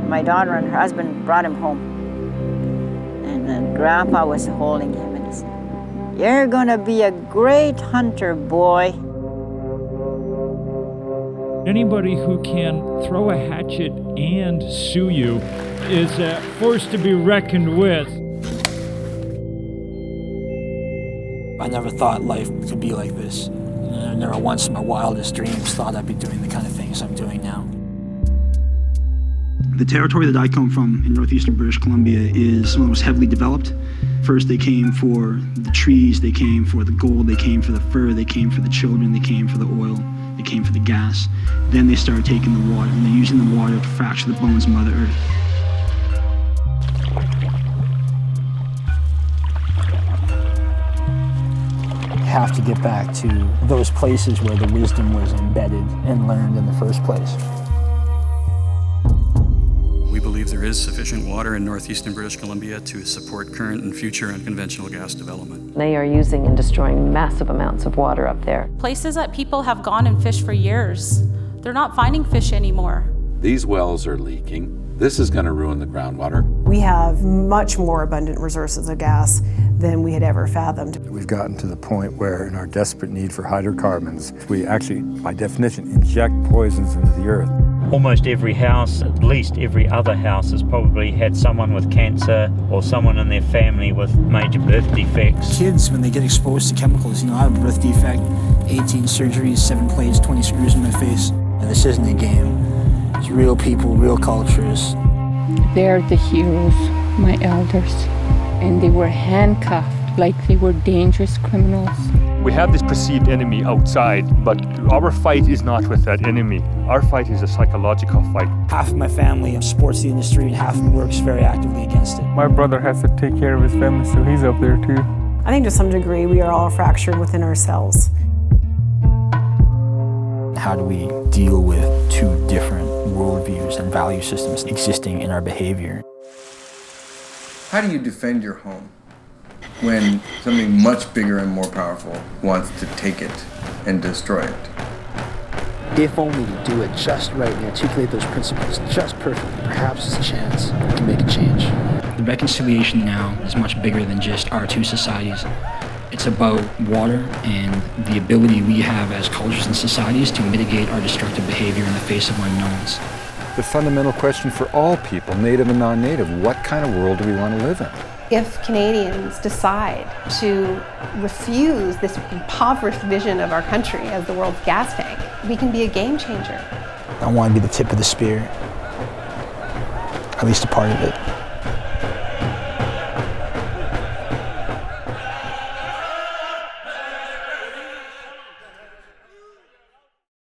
my daughter and her husband brought him home. And then Grandpa was holding him and he said, "You're gonna be a great hunter, boy." Anybody who can throw a hatchet and sue you is a force to be reckoned with. I never thought life could be like this. I never once in my wildest dreams thought I'd be doing the kind of things I'm doing now. The territory that I come from in northeastern British Columbia is one that was heavily developed. First they came for the trees, they came for the gold, they came for the fur, they came for the children, they came for the oil, they came for the gas. Then they started taking the water, and they're using the water to fracture the bones of Mother Earth. Have to get back to those places where the wisdom was embedded and learned in the first place. We believe there is sufficient water in northeastern British Columbia to support current and future unconventional gas development. They are using and destroying massive amounts of water up there. Places that people have gone and fished for years, they're not finding fish anymore. These wells are leaking. This is going to ruin the groundwater. We have much more abundant resources of gas than we had ever fathomed. We've gotten to the point where in our desperate need for hydrocarbons, we actually, by definition, inject poisons into the earth. Almost every house, at least every other house, has probably had someone with cancer or someone in their family with major birth defects. Kids, when they get exposed to chemicals, I have a birth defect, 18 surgeries, 7 plates, 20 screws in my face. And this isn't a game. It's real people, real cultures. They're the heroes, my elders, and they were handcuffed like they were dangerous criminals. We have this perceived enemy outside, but our fight is not with that enemy. Our fight is a psychological fight. Half of my family supports the industry and half works very actively against it. My brother has to take care of his family, so he's up there too. I think to some degree we are all fractured within ourselves. How do we deal with two different worldviews and value systems existing in our behavior? How do you defend your home when something much bigger and more powerful wants to take it and destroy it? If only you do it just right and articulate those principles just perfectly, perhaps there's a chance to make a change. The reconciliation now is much bigger than just our two societies. It's about water and the ability we have as cultures and societies to mitigate our destructive behavior in the face of unknowns. The fundamental question for all people, native and non-native, what kind of world do we want to live in? If Canadians decide to refuse this impoverished vision of our country as the world's gas tank, we can be a game changer. I want to be the tip of the spear, at least a part of it.